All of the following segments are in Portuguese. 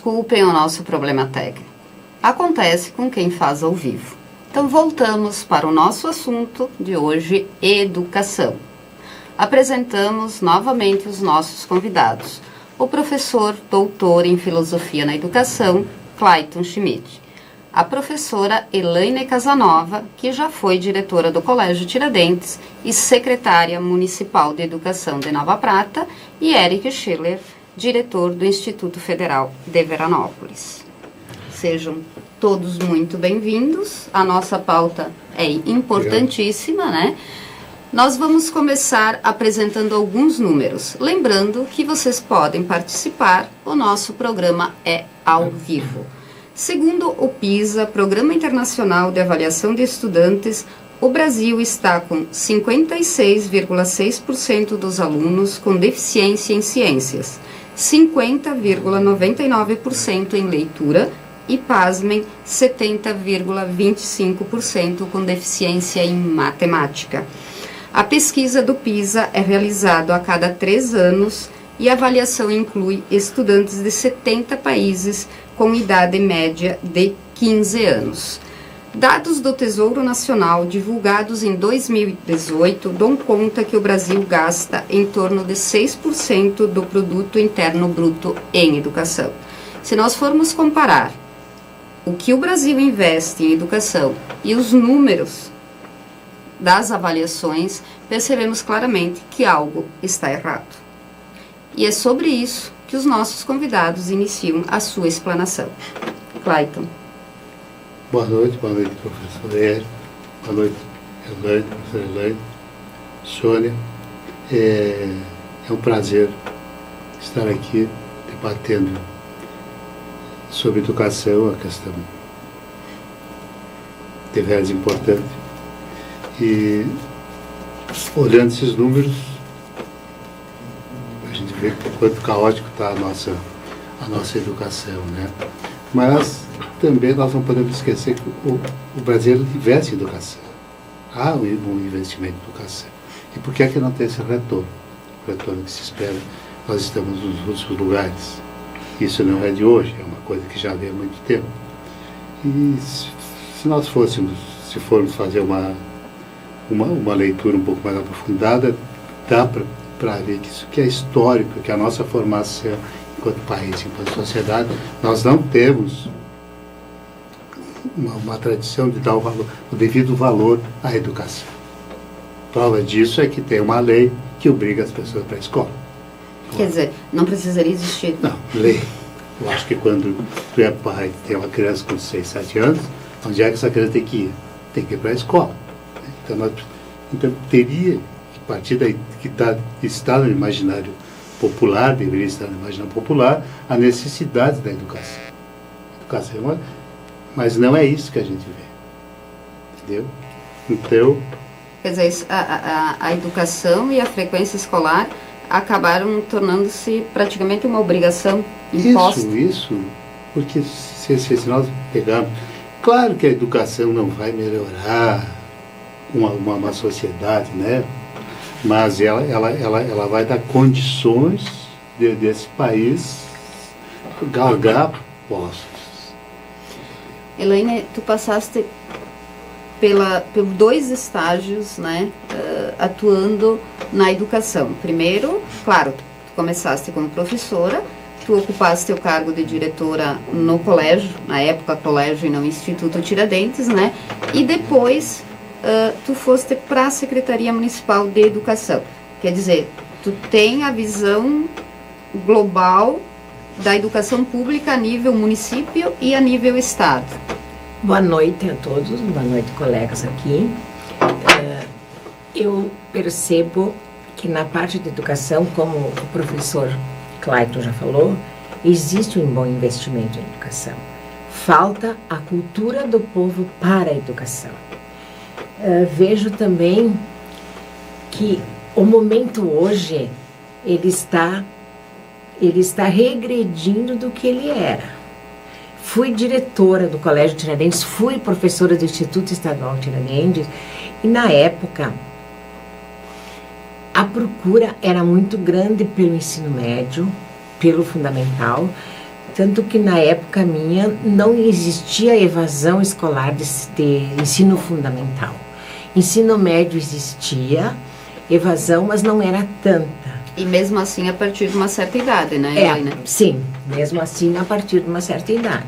Desculpem o nosso problema técnico. Acontece com quem faz ao vivo. Então voltamos para o nosso assunto de hoje, educação. Apresentamos novamente os nossos convidados. O professor doutor em Filosofia na Educação, Clayton Schmidt. A professora Elaine Casanova, que já foi diretora do Colégio Tiradentes e secretária municipal de Educação de Nova Prata, e Eric Schiller, diretor do Instituto Federal de Veranópolis. Sejam todos muito bem-vindos. A nossa pauta é importantíssima, né? Nós vamos começar apresentando alguns números. Lembrando que vocês podem participar, o nosso programa é ao vivo. Segundo o PISA, Programa Internacional de Avaliação de Estudantes, o Brasil está com 56,6% dos alunos com deficiência em ciências, 50,99% em leitura e, pasmem, 70,25% com deficiência em matemática. A pesquisa do PISA é realizada a cada 3 anos e a avaliação inclui estudantes de 70 países com idade média de 15 anos. Dados do Tesouro Nacional divulgados em 2018 dão conta que o Brasil gasta em torno de 6% do Produto Interno Bruto em educação. Se nós formos comparar o que o Brasil investe em educação e os números das avaliações, percebemos claramente que algo está errado. E é sobre isso que os nossos convidados iniciam a sua explanação. Clayton. Boa noite, professor Érico. Boa noite, Elaine, professora Elaine, Sônia. É um prazer estar aqui debatendo sobre educação, a questão deveras importante. E olhando esses números, a gente vê quanto caótico está a nossa educação, né? Mas também nós não podemos esquecer que o brasileiro investe em educação. Há um investimento em educação. E por que é que não tem esse retorno? O retorno que se espera, nós estamos nos últimos lugares. Isso não é de hoje, é uma coisa que já vem há muito tempo. E se nós formos fazer uma leitura um pouco mais aprofundada, dá para ver que isso que é histórico, que a nossa formação enquanto país, enquanto sociedade, nós não temos uma tradição de dar o devido valor à educação. Prova disso é que tem uma lei que obriga as pessoas para a escola. Quer dizer, não precisaria existir? Não, lei. Eu acho que quando tu é pai, tem uma criança com 6, 7 anos, onde é que essa criança tem que ir? Tem que ir para a escola. Então teria que partir daí que está no imaginário popular, deveria estar no imaginário popular, a necessidade da educação. Mas não é isso que a gente vê. Entendeu? Então... Quer dizer, a educação e a frequência escolar acabaram tornando-se praticamente uma obrigação imposta. Isso. Porque se nós pegarmos... Claro que a educação não vai melhorar uma sociedade, né? Mas ela vai dar condições desse país galgar postos. Elaine, tu passaste por 2 estágios, né, atuando na educação. Primeiro, claro, tu começaste como professora, tu ocupaste o cargo de diretora no colégio, na época colégio e não Instituto Tiradentes, né, e depois tu foste para a Secretaria Municipal de Educação. Quer dizer, tu tem a visão global da educação pública a nível município e a nível estado. Boa noite a todos, boa noite, colegas aqui. Eu percebo que na parte de educação, como o professor Clayton já falou, existe um bom investimento em educação. Falta a cultura do povo para a educação. Vejo também que o momento hoje, ele está regredindo do que ele era. Fui diretora do Colégio Tiradentes, fui professora do Instituto Estadual Tiradentes, e na época a procura era muito grande pelo ensino médio, pelo fundamental, Tanto que na época minha não existia evasão escolar de ensino fundamental. Ensino médio existia evasão, mas não era tanta. E mesmo assim a partir de uma certa idade, né, Elaine? Sim, mesmo assim a partir de uma certa idade.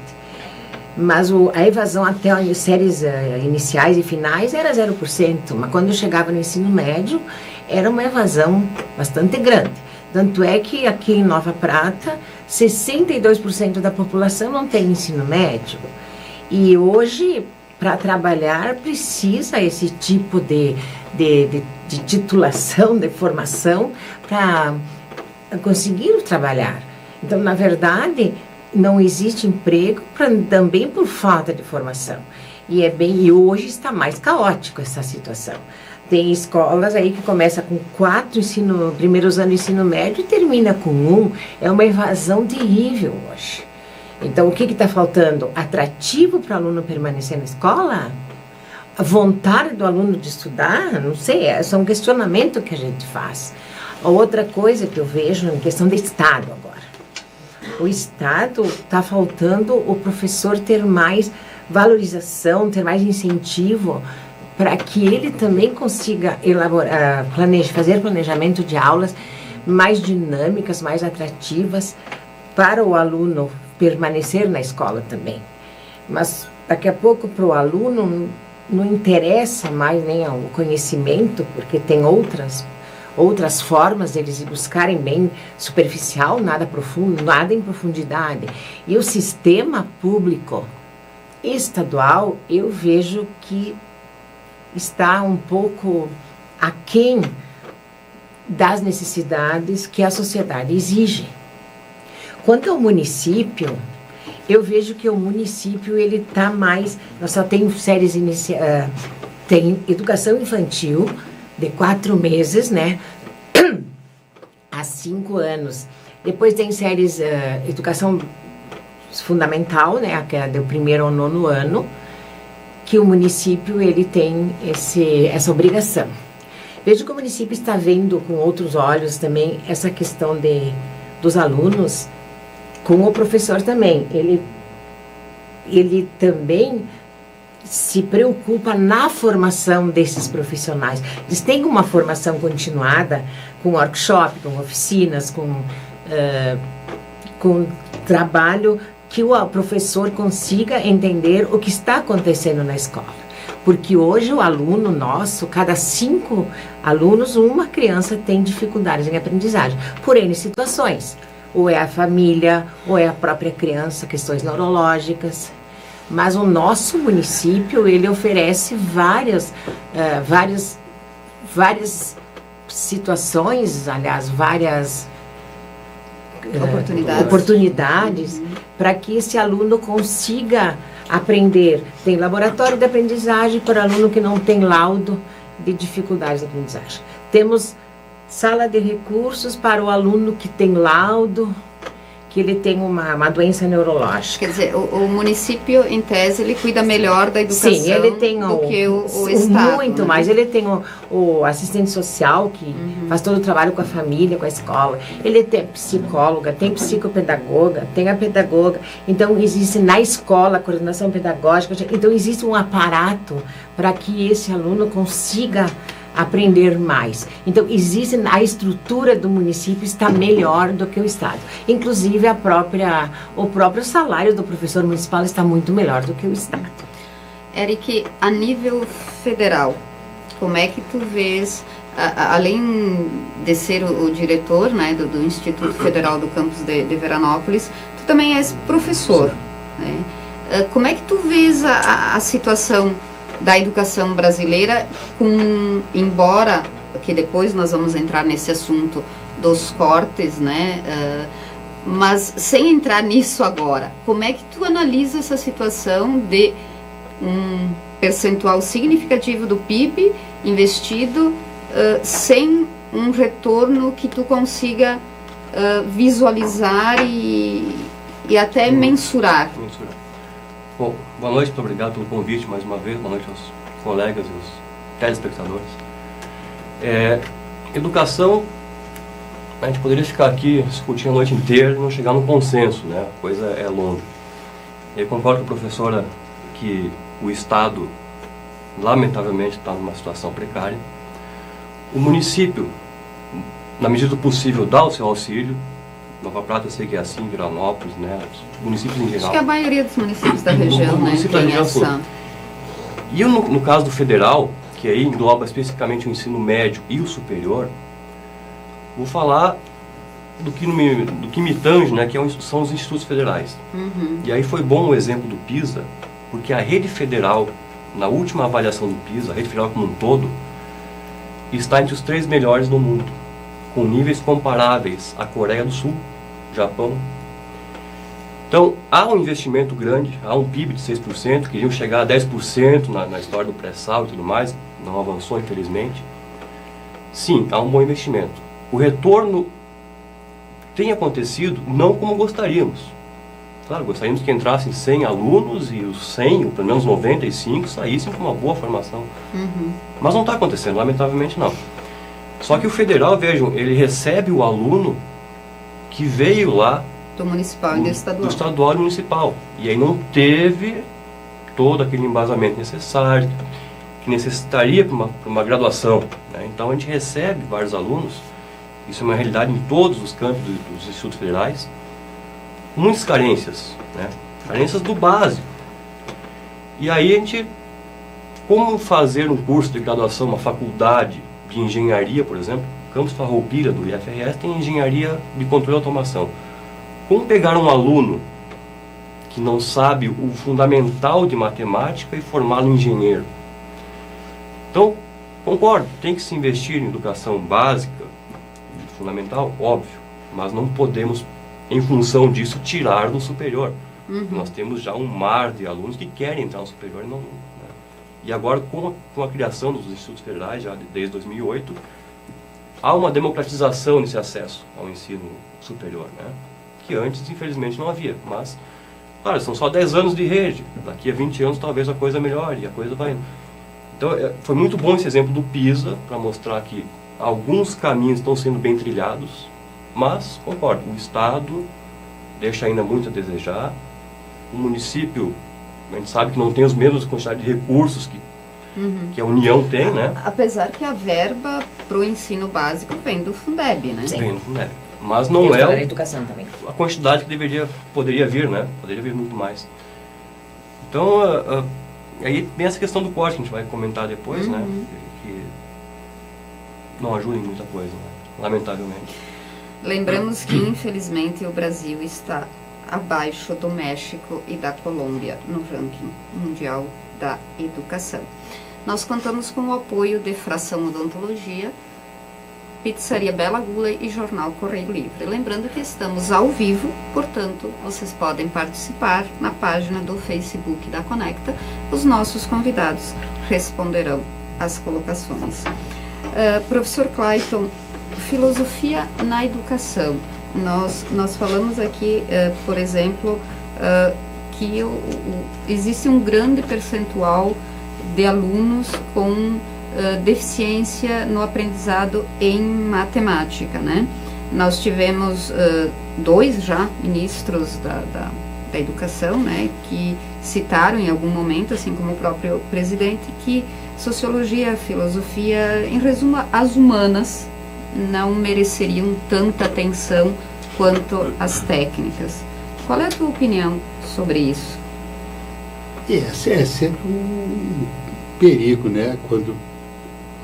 Mas a evasão até as séries iniciais e finais era 0%, mas quando eu chegava no ensino médio era uma evasão bastante grande. Tanto é que aqui em Nova Prata, 62% da população não tem ensino médio. E hoje, para trabalhar, precisa esse tipo de titulação, de formação, para conseguir trabalhar. Então, na verdade, não existe emprego também por falta de formação. E hoje está mais caótico essa situação. Tem escolas aí que começa com 4 primeiros anos de ensino médio e termina com 1. É uma evasão terrível hoje. Então, o que está faltando? Atrativo para o aluno permanecer na escola? A vontade do aluno de estudar? Não sei, é só um questionamento que a gente faz. A outra coisa que eu vejo em questão do Estado agora. O Estado está faltando o professor ter mais valorização, ter mais incentivo para que ele também consiga elaborar, fazer planejamento de aulas mais dinâmicas, mais atrativas para o aluno permanecer na escola também. Mas daqui a pouco para o aluno não interessa mais nem o conhecimento, porque tem outras formas deles buscarem bem superficial, nada profundo, nada em profundidade. E o sistema público estadual, eu vejo que está um pouco aquém das necessidades que a sociedade exige. Quanto ao município, eu vejo que o município ele está mais... Nós só temos séries iniciais... tem educação infantil de 4 meses, né? A 5 anos. Depois tem séries educação fundamental, né? Que é do 1º ao 9º ano, que o município ele tem essa obrigação. Vejo que o município está vendo com outros olhos também essa questão dos alunos, com o professor também. Ele também se preocupa na formação desses profissionais. Eles têm uma formação continuada, com workshop, com oficinas, com trabalho que o professor consiga entender o que está acontecendo na escola. Porque hoje o aluno nosso, cada 5 alunos, uma criança tem dificuldades em aprendizagem, por N situações. Ou é a família, ou é a própria criança, questões neurológicas. Mas o nosso município, ele oferece várias situações, aliás, várias oportunidades para que esse aluno consiga aprender. Tem laboratório de aprendizagem para aluno que não tem laudo de dificuldades de aprendizagem. Temos sala de recursos para o aluno que tem laudo, que ele tem uma doença neurológica. Quer dizer, o município, em tese, ele cuida melhor da educação. Sim, ele tem do que o Estado. Muito, né? Mais. Ele tem o assistente social, que faz todo o trabalho com a família, com a escola. Ele tem psicóloga, tem psicopedagoga, tem a pedagoga. Então, existe na escola a coordenação pedagógica. Então, existe um aparato para que esse aluno consiga aprender mais. Então, a estrutura do município está melhor do que o Estado. Inclusive, o próprio salário do professor municipal está muito melhor do que o Estado. Eric, a nível federal, como é que tu vês, além de ser o diretor, né, do Instituto Federal do Campus de Veranópolis, tu também és professor, né? Como é que tu vês a situação da educação brasileira, embora que depois nós vamos entrar nesse assunto dos cortes, né? Mas sem entrar nisso agora, como é que tu analisa essa situação de um percentual significativo do PIB investido sem um retorno que tu consiga visualizar e até mensurar? Bom, boa noite, muito obrigado pelo convite mais uma vez, boa noite aos colegas e aos telespectadores. Educação A gente poderia ficar aqui discutindo a noite inteira e não chegar num consenso, né? A coisa é longa. Eu concordo com a professora que o Estado, lamentavelmente, está numa situação precária. O município, na medida do possível, dá o seu auxílio. Nova Prata eu sei que é assim, Viranópolis, né? Os municípios em geral. Acho que a maioria dos municípios da região, né, tem essa... E no caso do federal, que aí engloba especificamente o ensino médio e o superior, vou falar do que me tange, né, que são os institutos federais. E aí foi bom o exemplo do PISA, porque a rede federal, na última avaliação do PISA, a rede federal como um todo, está entre os 3 melhores no mundo, com níveis comparáveis à Coreia do Sul, Japão. Então, há um investimento grande, há um PIB de 6%, queriam chegar a 10% na história do pré-sal e tudo mais, não avançou, infelizmente. Sim, há um bom investimento. O retorno tem acontecido não como gostaríamos. Claro, gostaríamos que entrassem 100 alunos e os 100, ou pelo menos 95, saíssem com uma boa formação. Mas não está acontecendo, lamentavelmente não. Só que o federal, vejam, ele recebe o aluno que veio lá do municipal e do estadual. Do estadual e municipal. E aí não teve todo aquele embasamento necessário, que necessitaria para uma graduação, né? Então a gente recebe vários alunos, isso é uma realidade em todos os campos dos institutos federais, com muitas carências, né? Carências do básico. E aí a gente, como fazer um curso de graduação, uma faculdade de engenharia, por exemplo, Campus Farroupilha do IFRS tem engenharia de controle e automação. Como pegar um aluno que não sabe o fundamental de matemática e formá-lo em engenheiro? Então, concordo, tem que se investir em educação básica, fundamental, óbvio, mas não podemos, em função disso, tirar do superior. Nós temos já um mar de alunos que querem entrar no superior e não... Né? E agora, com a criação dos institutos federais, já desde 2008, há uma democratização nesse acesso ao ensino superior, né? Que antes, infelizmente, não havia. Mas, claro, são só 10 anos de rede. Daqui a 20 anos, talvez a coisa melhore e a coisa vai... Então, foi muito bom esse exemplo do PISA, para mostrar que alguns caminhos estão sendo bem trilhados, mas, concordo, o Estado deixa ainda muito a desejar. O município, a gente sabe que não tem os mesmos quantidade de recursos que a União tem, né? Apesar que a verba para o ensino básico vem do Fundeb, né? Vem do Fundeb. Mas não é a educação também. A quantidade que poderia vir, né? Poderia vir muito mais. Então, aí vem essa questão do corte, que a gente vai comentar depois, né? Que não ajuda em muita coisa, né? Lamentavelmente. Lembramos que, infelizmente, o Brasil está abaixo do México e da Colômbia no ranking mundial da educação. Nós contamos com o apoio de Fração Odontologia, Pizzaria Bela Gula e Jornal Correio Livre. Lembrando que estamos ao vivo, portanto, vocês podem participar na página do Facebook da Conecta. Os nossos convidados responderão as colocações. Professor Clayton, filosofia na educação. Nós falamos aqui, por exemplo, que existe um grande percentual de alunos com deficiência no aprendizado em matemática, né? Nós tivemos 2 já ministros da educação, né, que citaram em algum momento, assim como o próprio presidente, que sociologia, filosofia, em resumo, as humanas não mereceriam tanta atenção quanto as técnicas. Qual é a tua opinião sobre isso? É sempre um perigo, né, quando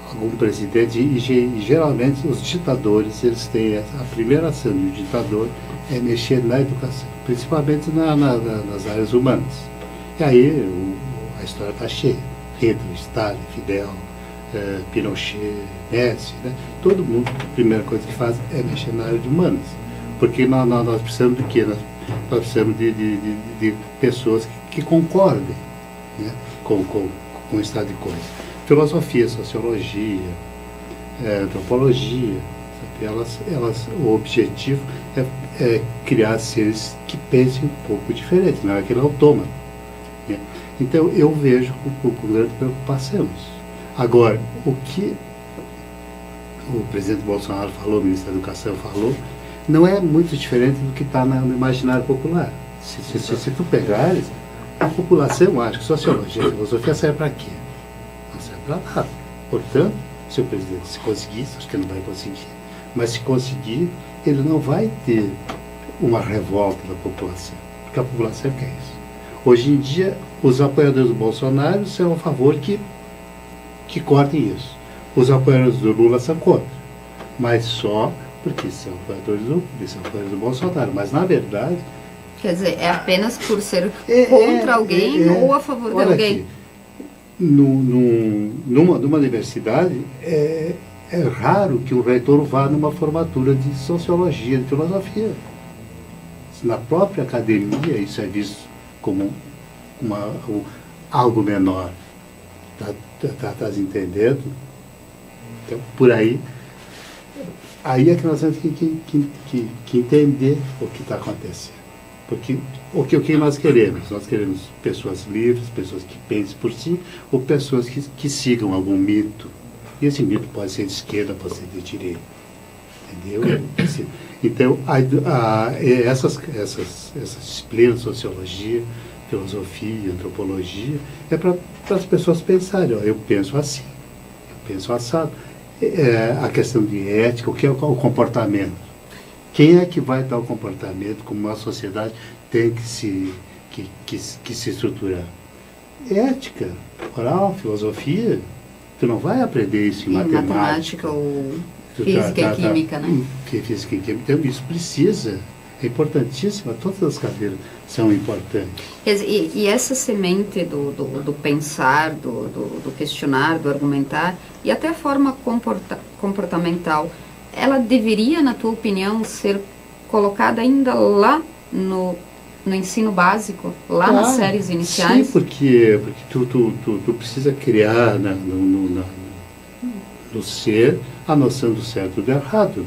algum presidente, e geralmente os ditadores, eles têm a primeira ação do ditador é mexer na educação, principalmente nas áreas humanas. E aí a história está cheia. Hitler, Stalin, Fidel, Pinochet, Messi, né? Todo mundo, a primeira coisa que faz é mexer na área de humanas. Porque nós precisamos de quê? Nós precisamos de pessoas que concordem, né, com o estado de coisas. Filosofia, sociologia, antropologia, o objetivo é criar seres que pensem um pouco diferente, não é aquele autômato, né? Então eu vejo com grande preocupação isso. Agora, o que o presidente Bolsonaro falou, o ministro da Educação falou, não é muito diferente do que está no imaginário popular. Se tu pegares, a população acha que sociologia e filosofia serve para quê? Não serve para nada. Portanto, se o presidente se conseguir, acho que ele não vai conseguir, mas se conseguir, ele não vai ter uma revolta da população, porque a população quer isso. Hoje em dia, os apoiadores do Bolsonaro são a favor que cortem isso. Os apoiadores do Lula são contra, mas só porque são apoiadores do Bolsonaro. Mas, na verdade... Quer dizer, é apenas por ser contra alguém ou a favor de alguém? Aqui, numa universidade, é raro que o reitor vá numa formatura de sociologia, de filosofia. Na própria academia, isso é visto como algo menor. Estás entendendo? Então, por aí é que nós temos que entender o que está acontecendo. Porque o que nós queremos? Nós queremos pessoas livres, pessoas que pensem por si, ou pessoas que sigam algum mito. E esse mito pode ser de esquerda, pode ser de direita. Entendeu? Então, essas disciplinas, sociologia, filosofia, antropologia, é para as pessoas pensarem, ó, eu penso assim, eu penso assado. A questão de ética, o que é o comportamento? Quem é que vai dar o comportamento como a sociedade tem que se estruturar? Ética, moral, filosofia. Tu não vai aprender isso em matemática ou física e química, né? Física e química. Então, isso precisa, é importantíssimo, todas as cadeiras são importantes. E essa semente do pensar, do questionar, do argumentar, e até a forma comportamental, ela deveria, na tua opinião, ser colocada ainda lá no ensino básico, lá nas séries iniciais? Sim, porque tu precisa criar no ser a noção do certo e do errado.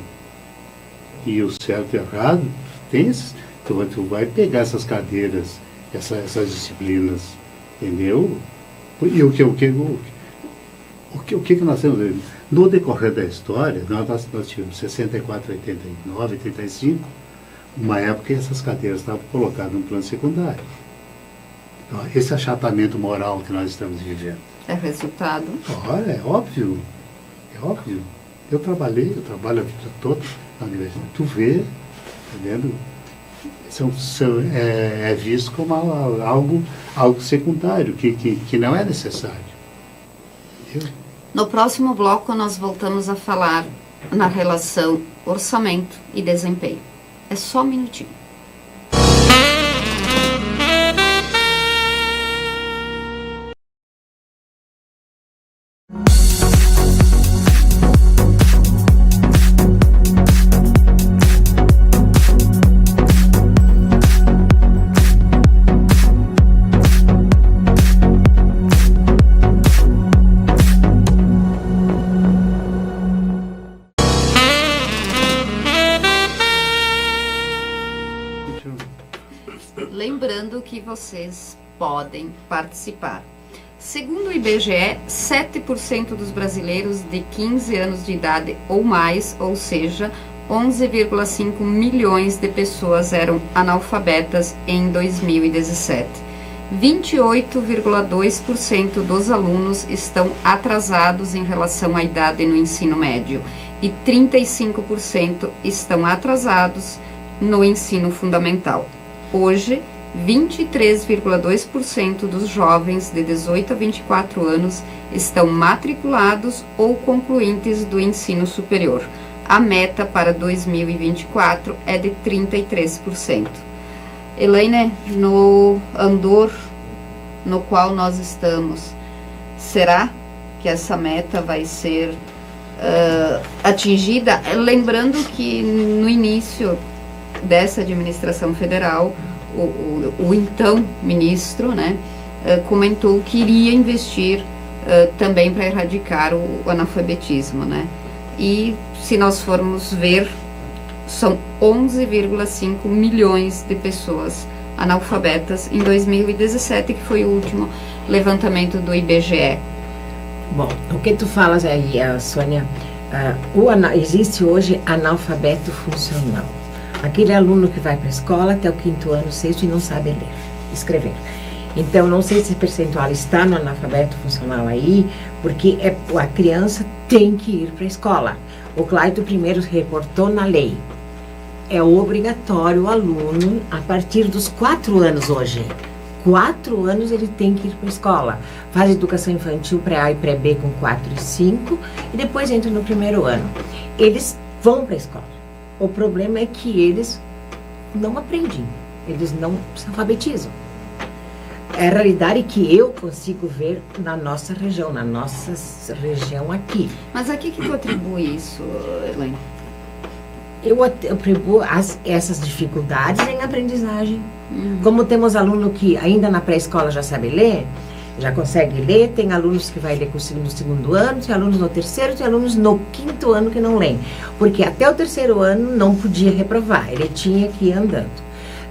E o certo e o errado tem esses. Tu vai pegar essas cadeiras, essas disciplinas, entendeu? E o que nós temos? No decorrer da história, nós tivemos 64, 89, 85, uma época que essas cadeiras estavam colocadas no plano secundário. Então, esse achatamento moral que nós estamos vivendo. É resultado? Ora, é óbvio. É óbvio. Eu trabalho a vida toda na universidade. Tu vê, tá vendo? É visto como algo secundário, que não é necessário. Entendeu? No próximo bloco, nós voltamos a falar na relação orçamento e desempenho. É só um minutinho. Lembrando que vocês podem participar. Segundo o IBGE, 7% dos brasileiros de 15 anos de idade ou mais, ou seja, 11,5 milhões de pessoas eram analfabetas em 2017. 28,2% dos alunos estão atrasados em relação à idade no ensino médio e 35% estão atrasados no ensino fundamental. Hoje, 23,2% dos jovens de 18 a 24 anos estão matriculados ou concluintes do ensino superior. A meta para 2024 é de 33%. Elaine, no andor no qual nós estamos, será que essa meta vai ser atingida? Lembrando que no início dessa administração federal, o então ministro, né, comentou que iria investir também para erradicar o analfabetismo, né? E se nós formos ver, são 11,5 milhões de pessoas analfabetas em 2017, que foi o último levantamento do IBGE. Bom, o que tu falas aí, Sônia, Existe hoje analfabeto funcional. Aquele aluno que vai para a escola até o 5º ano, 6º e não sabe ler, escrever. Então, não sei se esse percentual está no analfabeto funcional aí, porque a criança tem que ir para a escola. O Clayton primeiro reportou na lei. É obrigatório o aluno, a partir dos 4 anos hoje. 4 anos ele tem que ir para a escola. Faz educação infantil pré-A e pré-B com 4 e 5 e depois entra no 1º ano. Eles vão para a escola. O problema é que eles não aprendem, eles não se alfabetizam. É a realidade que eu consigo ver na nossa região aqui. Mas a que tu atribui isso, Elaine? Eu atribuo essas dificuldades em aprendizagem. Como temos aluno que ainda na pré-escola já sabe ler, já consegue ler, tem alunos que vai ler no 2º ano, tem alunos no 3º, tem alunos no 5º ano que não leem. Porque até o 3º ano não podia reprovar, ele tinha que ir andando.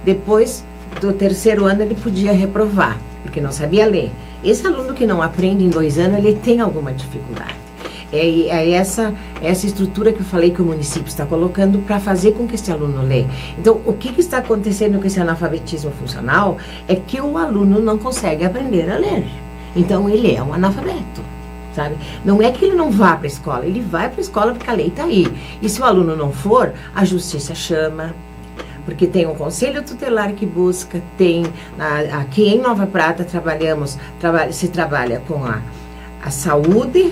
Depois do 3º ano ele podia reprovar, porque não sabia ler. Esse aluno que não aprende em 2 anos, ele tem alguma dificuldade. É essa estrutura que eu falei que o município está colocando para fazer com que esse aluno leia. Então, o que está acontecendo com esse analfabetismo funcional é que o aluno não consegue aprender a ler. Então, ele é um analfabeto, sabe? Não é que ele não vá para a escola, ele vai para a escola porque a lei está aí. E se o aluno não for, a justiça chama, porque tem um conselho tutelar que busca, aqui em Nova Prata se trabalha com a saúde,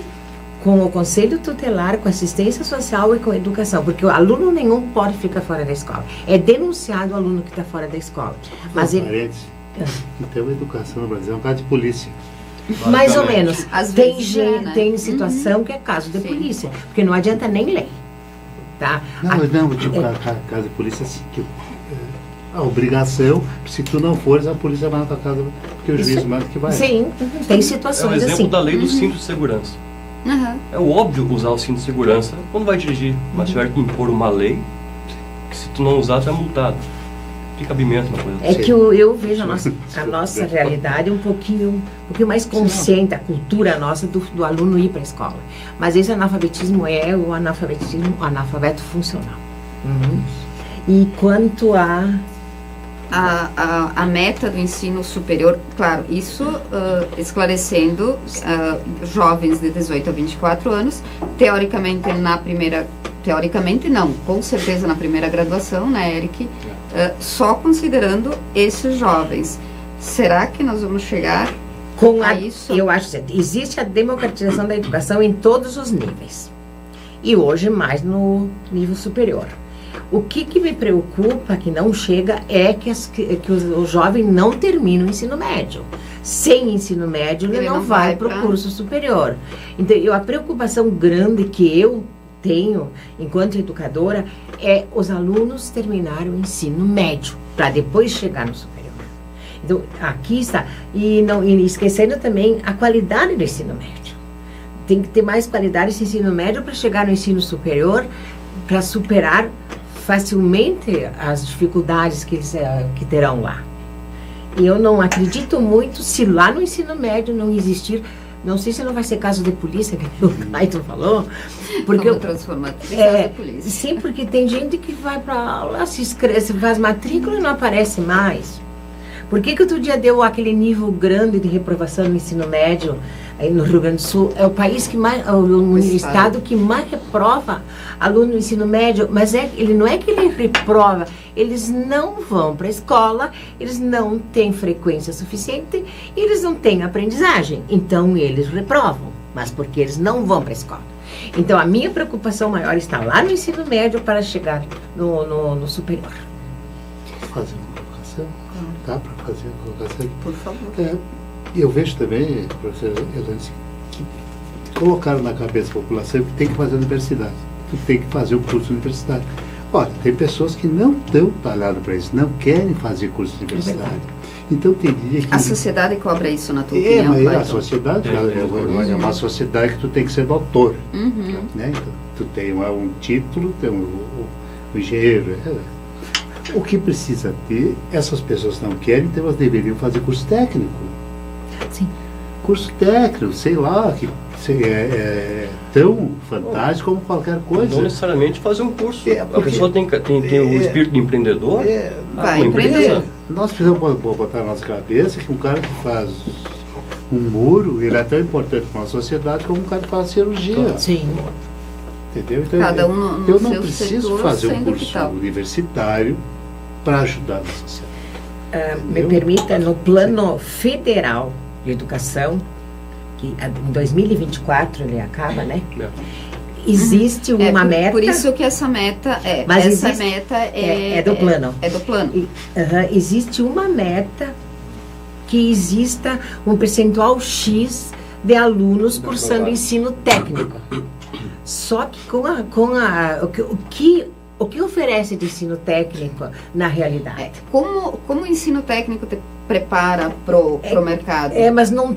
com o conselho tutelar, com assistência social e com educação, porque o aluno nenhum pode ficar fora da escola. É denunciado o aluno que está fora da escola. Mas então, a educação no Brasil é um caso de polícia. Mais ou menos. Às Tem vezes gente, né? tem situação que é caso de polícia, porque não adianta nem ler. Tá? Caso de polícia, assim, a obrigação, se tu não fores, a polícia vai na tua casa, porque o juiz manda que vai. Sim, tem É um situações exemplo assim. da lei do cinto de segurança. É óbvio usar o cinto de segurança quando vai dirigir, mas tiver que impor uma lei, que se tu não usar, tu é multado. Que cabimento uma coisa É que eu vejo a nossa realidade um pouquinho mais consciente, a cultura nossa do aluno ir para a escola. Mas esse analfabetismo é o analfabeto funcional. E quanto a meta do ensino superior, claro, isso esclarecendo jovens de 18 a 24 anos, teoricamente não, com certeza na primeira graduação, né, Eric, só considerando esses jovens. Será que nós vamos chegar a isso? Eu acho que existe a democratização da educação em todos os níveis. E hoje mais no nível superior. O que me preocupa, que não chega, é que o jovem não termina o ensino médio. Sem ensino médio, ele não vai para o curso superior. Então, a preocupação grande que eu tenho, enquanto educadora, é os alunos terminarem o ensino médio, para depois chegar no superior. Então, aqui está. E esquecendo também a qualidade do ensino médio. Tem que ter mais qualidade esse ensino médio para chegar no ensino superior, para superar facilmente as dificuldades que terão lá. E eu não acredito muito se lá no ensino médio não existir, não sei se não vai ser caso de polícia, que o Clayton falou, porque de polícia. Sim, porque tem gente que vai para aula, se inscreve, faz matrícula e não aparece mais. Por que outro dia deu aquele nível grande de reprovação no ensino médio aí no Rio Grande do Sul? É o país que mais, o estado que mais reprova aluno no ensino médio, mas ele não é que ele reprova, eles não vão para a escola, eles não têm frequência suficiente, eles não têm aprendizagem, então eles reprovam, mas porque eles não vão para a escola. Então a minha preocupação maior está lá no ensino médio para chegar no superior. Fazer uma colocação? Dá para fazer a colocação? Por favor. Eu vejo também, professora Elaine, que colocaram na cabeça da população que tem que fazer universidade, que tem que fazer o curso universitário. Olha, tem pessoas que não estão talhadas para isso, não querem fazer curso universitário. Então teria que... A sociedade cobra isso, na tua opinião? Mas a sociedade é uma sociedade que tu tem que ser doutor. Né? Então, tu tem um título, tem um engenheiro. O que precisa ter, essas pessoas não querem, então elas deveriam fazer curso técnico. Sim. Curso técnico, sei lá, é tão fantástico como qualquer coisa. Não necessariamente fazer um curso. É, A porque- pessoa tem o espírito de empreendedor. Vai uma empreender. empresa. Nós precisamos botar na nossa cabeça que um cara que faz um muro, ele é tão importante para uma sociedade como um cara que faz cirurgia. Sim. Entendeu? Então, Cada um no eu não seu preciso setor, fazer um sendo curso vital. universitário para ajudar na sociedade. Me permita, no plano federal de educação, que em 2024 ele acaba, né? É. Existe uma meta. Por isso que essa meta Mas essa existe- meta é do plano. É do plano. Existe uma meta que exista um percentual X de alunos cursando ensino técnico. Só que o que oferece de ensino técnico na realidade? Como o ensino técnico te prepara pro mercado? Mas não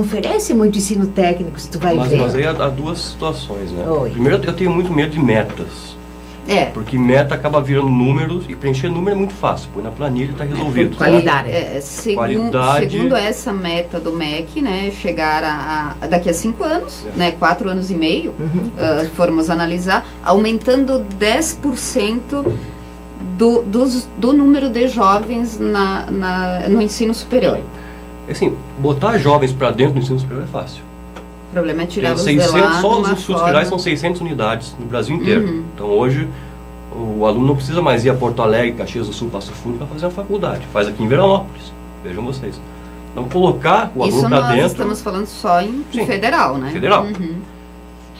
oferece muito ensino técnico, se tu vai ver. Mas aí há duas situações, né? Oi. Primeiro, eu tenho muito medo de metas. Porque meta acaba virando números e preencher número é muito fácil. Põe na planilha e está resolvido. Qualidade. Segundo essa meta do MEC, né, chegar daqui a 5 anos, né, 4 anos e meio, formos analisar, aumentando 10% do número de jovens no ensino superior. Assim, botar jovens para dentro do ensino superior é fácil. O problema é tirá-los de 600, lá só de os uma institutos federais forma... são 600 unidades no Brasil inteiro. Então hoje o aluno não precisa mais ir a Porto Alegre, Caxias do Sul, Passo Fundo para fazer a faculdade. Faz aqui em Veranópolis. Vejam vocês. Então colocar o aluno Isso para nós dentro... estamos falando só em Sim, federal, né? federal.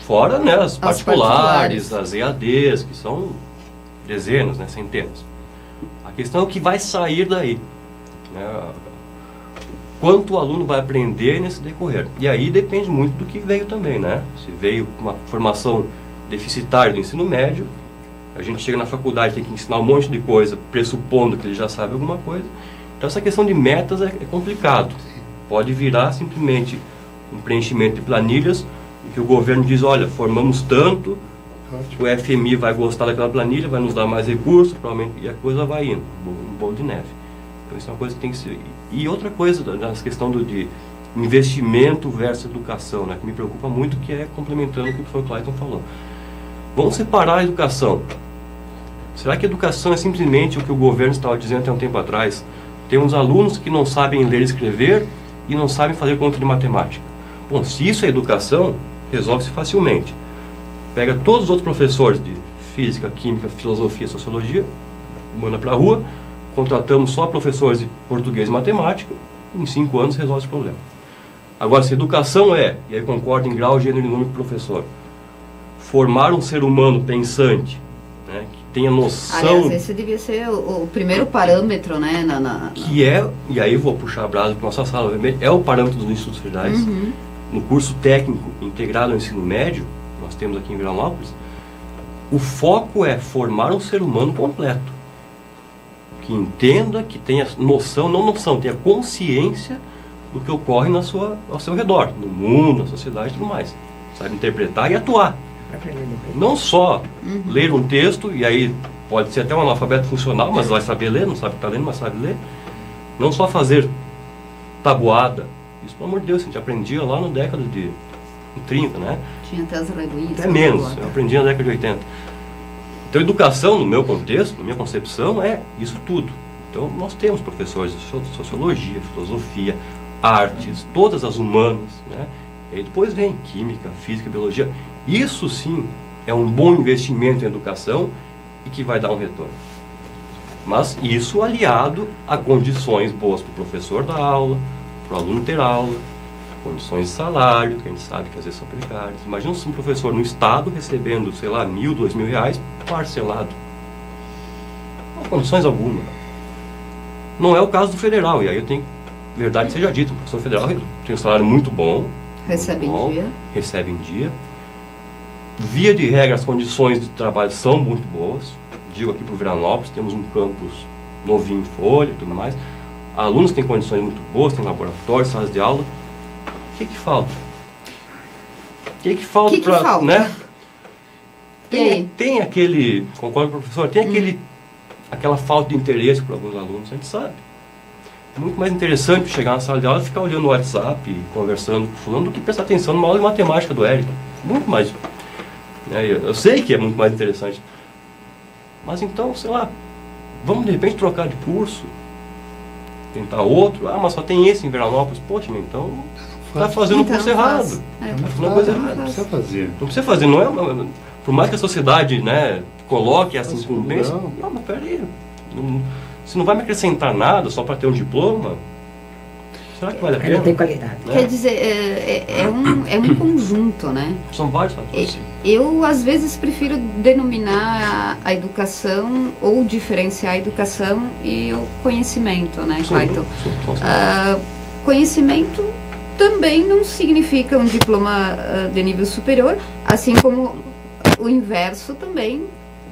Fora, né, as particulares, particulares. as EADs, que são dezenas, né, centenas. A questão é o que vai sair daí. Né? Quanto o aluno vai aprender nesse decorrer. E aí depende muito do que veio também, né? Se veio uma formação deficitária do ensino médio, a gente chega na faculdade, tem que ensinar um monte de coisa, pressupondo que ele já sabe alguma coisa. Então essa questão de metas é complicado. Pode virar simplesmente um preenchimento de planilhas, em que o governo diz, olha, formamos tanto, o FMI vai gostar daquela planilha, vai nos dar mais recursos, provavelmente, e a coisa vai indo, um bolo de neve. Então isso é uma coisa que tem que ser... E outra coisa, nessa questão de investimento versus educação, né, que me preocupa muito, que é complementando o que o professor Clayton falou. Vamos separar a educação. Será que a educação é simplesmente o que o governo estava dizendo até um tempo atrás? Temos alunos que não sabem ler e escrever e não sabem fazer conta de matemática. Bom, se isso é educação, resolve-se facilmente. Pega todos os outros professores de física, química, filosofia, sociologia, manda para a rua, contratamos só professores de português e matemática, em 5 anos resolve esse problema. Agora, se educação e aí concordo em grau, gênero e número com o professor, formar um ser humano pensante, né, que tenha noção... Aliás, esse devia ser o primeiro parâmetro, né? Que é, e aí vou puxar a brasa para nossa sala, é o parâmetro dos institutos federais. No curso técnico integrado ao ensino médio, nós temos aqui em Veranópolis, o foco é formar um ser humano completo. Que entenda, que tenha noção, não noção, tenha consciência do que ocorre ao seu redor, no mundo, na sociedade e tudo mais. Sabe interpretar e atuar. Não só ler um texto, e aí pode ser até um analfabeto funcional, mas vai saber ler, não sabe o que está lendo, mas sabe ler. Não só fazer tabuada. Isso, pelo amor de Deus, a gente aprendia lá na década de 30, né? Tinha até as reguinhas. Até menos, eu aprendi na década de 80. Então, educação, no meu contexto, na minha concepção, é isso tudo. Então, nós temos professores de sociologia, filosofia, artes, todas as humanas, né? E aí depois vem química, física, biologia. Isso, sim, é um bom investimento em educação e que vai dar um retorno. Mas isso aliado a condições boas para o professor dar aula, para o aluno ter aula, condições de salário, que a gente sabe que às vezes são precárias. Imagina um professor no estado recebendo, sei lá, R$1.000, R$2.000 parcelado. Não há condições alguma. Não é o caso do federal, e aí eu tenho, verdade seja dita, o professor federal tem um salário muito bom. Recebe em dia. Recebe em dia. Via de regra, as condições de trabalho são muito boas. Digo aqui para o Veranópolis, temos um campus novinho em folha e tudo mais. Alunos têm condições muito boas, têm laboratórios, salas de aula. O que falta? O que falta para, né? Tem aquele, concordo com o professor, tem aquela falta de interesse para alguns alunos, a gente sabe. muito mais interessante chegar na sala de aula e ficar olhando o WhatsApp, conversando com o fulano, do que prestar atenção numa aula de matemática do Érico. Muito mais. Eu sei que é muito mais interessante. Mas então, sei lá, vamos de repente trocar de curso, tentar outro. Ah, mas só tem esse em Veranópolis. Poxa, então está fazendo o curso errado. Está fazendo coisa errada. Não precisa fazer. Não precisa fazer, não é? Por mais que a sociedade, né, coloque essa incumbência. Não, mas peraí. Se não vai me acrescentar nada só para ter um diploma, será que vale a pena? Não tem qualidade. Né? Quer dizer, é um conjunto, né? São vários fatores. Eu, às vezes, prefiro denominar a educação ou diferenciar a educação e o conhecimento, né, Clayton? Conhecimento também não significa um diploma de nível superior, assim como o inverso também,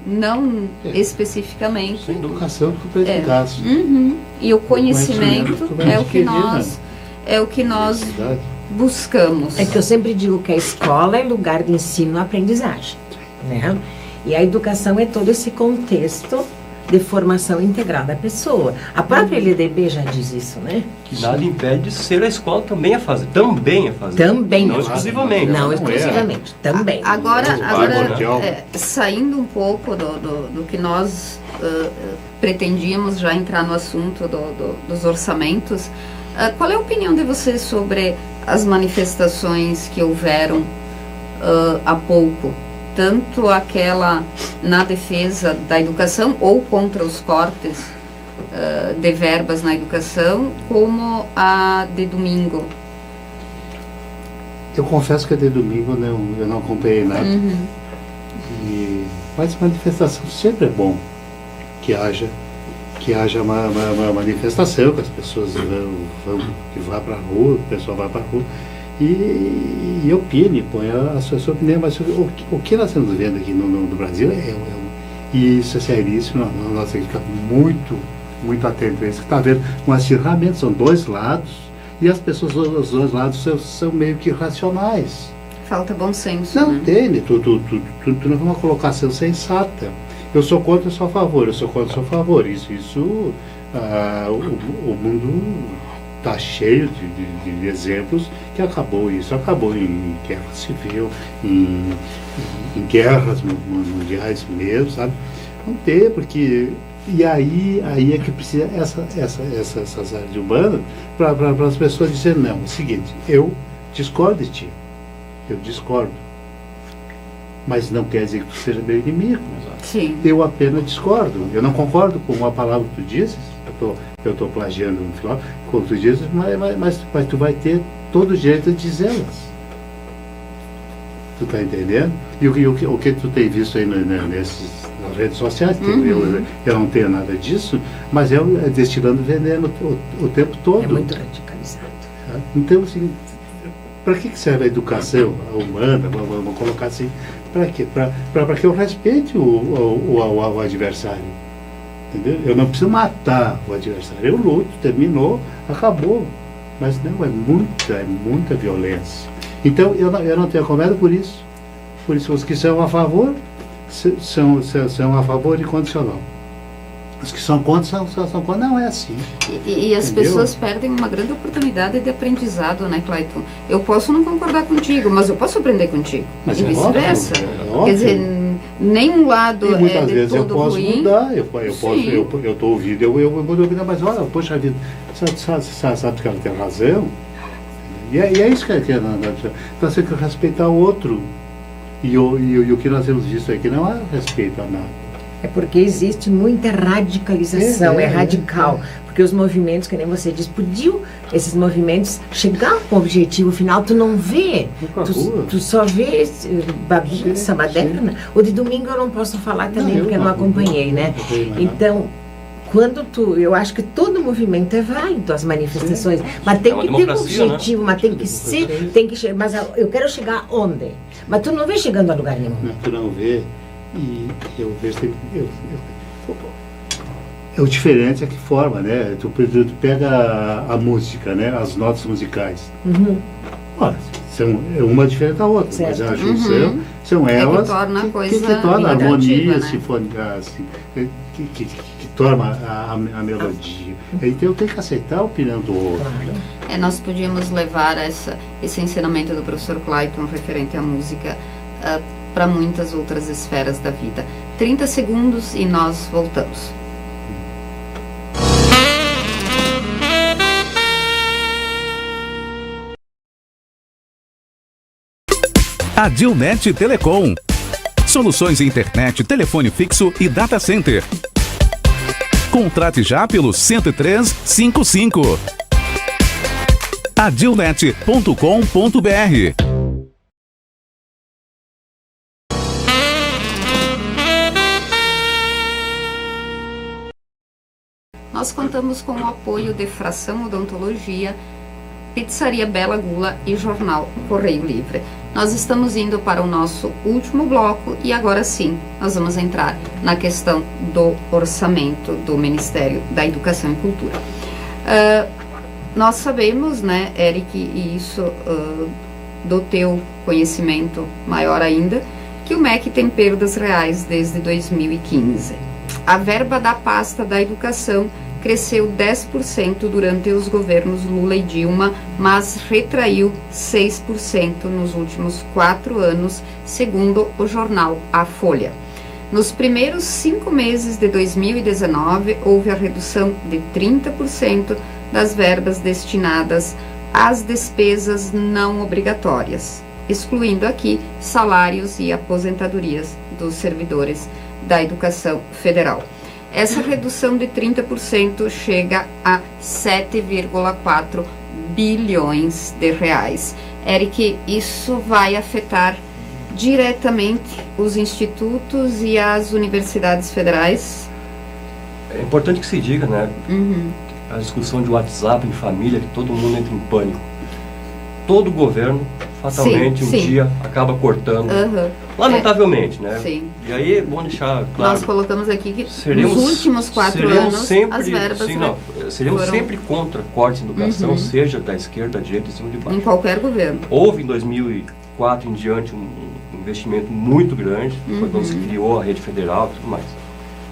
não especificamente. Sem educação para eficaz. E o conhecimento é o que nós buscamos. É que eu sempre digo que a escola é lugar de ensino e aprendizagem, né? E a educação é todo esse contexto de formação integral da pessoa. A própria LDB já diz isso, né? Que nada impede de ser a escola também a fazer. Também. Não exclusivamente. Não exclusivamente, também. Agora saindo um pouco do que nós pretendíamos já entrar no assunto dos orçamentos, qual é a opinião de vocês sobre as manifestações que houveram há pouco? Tanto aquela na defesa da educação ou contra os cortes de verbas na educação, como a de domingo. Eu confesso que a de domingo eu não acompanhei nada. Mas manifestação sempre é bom que haja uma manifestação, que as pessoas vá para a rua, o pessoal vá para a rua e opine, põe a sua opinião. Mas o que nós estamos vendo aqui no Brasil e isso é seríssimo, nós temos que ficar muito atento a isso, que está vendo um acirramento, são dois lados, e as pessoas dos dois lados são meio que irracionais. Falta bom senso. Não né? tem, tu não é uma colocação sensata. Eu sou contra, eu sou a favor, eu sou contra, eu sou a favor. O mundo está cheio de exemplos que acabou em guerra civil, em guerras mundiais mesmo, sabe? Não tem, porque... E aí é que precisa essas áreas urbanas para as pessoas dizerem, não, é o seguinte, eu discordo de ti, eu discordo, mas não quer dizer que tu seja meu inimigo. Sim. Eu apenas discordo, eu não concordo com uma palavra que tu dizes, eu estou plagiando um filósofo, como tu dizes, mas tu vai ter todo o direito de dizê-las. Tu está entendendo? E o que tu tem visto aí nas redes sociais, eu não tenho nada disso, mas é destilando veneno o tempo todo. É muito radicalizado. Então, assim, para que serve a educação humana, vamos colocar assim, para quê? Para que eu respeite o adversário. Entendeu? Eu não preciso matar o adversário, eu luto, terminou, acabou. Mas não, é muita violência. Então, eu não tenho conversa por isso. Por isso, os que são a favor, são a favor incondicional. Os que são contra, são contra. Não é assim. E as pessoas perdem uma grande oportunidade de aprendizado, né, Clayton? Eu posso não concordar contigo, mas eu posso aprender contigo. Mas e vice-versa. Quer dizer, nenhum lado e muitas de vezes todo eu posso ruim. mudar, eu estou ouvindo, eu vou ouvir, mas olha, poxa vida, sabe que ela tem razão? E é isso que nós temos que respeitar o outro. E o que nós temos visto aqui não é respeito a nada. É porque existe muita radicalização, é radical. Porque os movimentos, que nem você diz, podiam esses movimentos chegar com o objetivo final, tu não vê, tu só vê bagunça, baderna. O de domingo eu não posso falar também, porque eu não acompanhei, né? Então, eu acho que todo movimento é válido, as manifestações, mas tem que ter um objetivo, né? Mas tem que ser, mas eu quero chegar onde? Mas tu não vê chegando a lugar nenhum. Tu não vê, e eu vejo, o diferente é que forma, né? Tu pega a música, né? As notas musicais. Olha, uma diferente da outra, certo. Mas a junção são elas que torna a coisa que torna a harmonia, né? sinfônica, assim. que torna a melodia. Então eu tenho que aceitar a opinião do outro. Claro. Nós podíamos levar esse ensinamento do professor Clayton referente à música para muitas outras esferas da vida. 30 segundos e nós voltamos. Adilnet Telecom. Soluções em internet, telefone fixo e data center. Contrate já pelo 10355. Adilnet.com.br. Nós contamos com o apoio de Fração Odontologia, Pizzaria Bela Gula e Jornal Correio Livre. Nós estamos indo para o nosso último bloco e agora sim, nós vamos entrar na questão do orçamento do Ministério da Educação e Cultura. Nós sabemos, né, Eric, e isso do teu conhecimento maior ainda, que o MEC tem perdas reais desde 2015. A verba da pasta da educação cresceu 10% durante os governos Lula e Dilma, mas retraiu 6% nos últimos 4 anos, segundo o jornal A Folha. Nos primeiros 5 meses de 2019, houve a redução de 30% das verbas destinadas às despesas não obrigatórias, excluindo aqui salários e aposentadorias dos servidores da educação federal. Essa redução de 30% chega a 7,4 bilhões de reais. Eric, isso vai afetar diretamente os institutos e as universidades federais? É importante que se diga, né? A discussão de WhatsApp em família, que todo mundo entra em pânico. Todo governo, fatalmente, sim. dia acaba cortando. Lamentavelmente, né? Sim. E aí, bom deixar claro... Nós colocamos aqui que nos últimos 4 anos, sempre, as verbas... Seremos foram... sempre contra cortes em educação, seja da esquerda, da direita, de cima de baixo. Em qualquer governo. Houve, em 2004 em diante, um investimento muito grande, foi quando se criou a rede federal e tudo mais.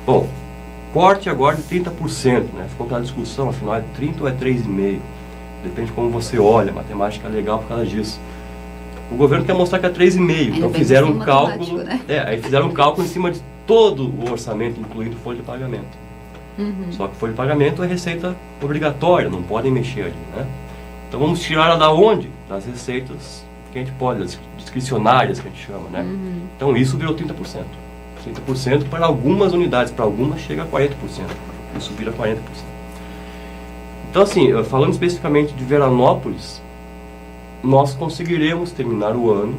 Bom, corte agora de 30%, né? Ficou aquela discussão, afinal, é 30 ou é 3,5%? Depende de como você olha, a matemática é legal por causa disso. O governo quer mostrar que é 3,5%, então fizeram um cálculo, né? Aí fizeram um cálculo em cima de todo o orçamento, incluindo folha de pagamento. Só que folha de pagamento é receita obrigatória, não podem mexer ali, né? Então vamos tirar ela da onde? Das receitas que a gente pode, das discricionárias que a gente chama, né? Então isso virou 30%. 30% para algumas unidades, para algumas chega a 40%. Isso vira 40%. Então assim, falando especificamente de Veranópolis, nós conseguiremos terminar o ano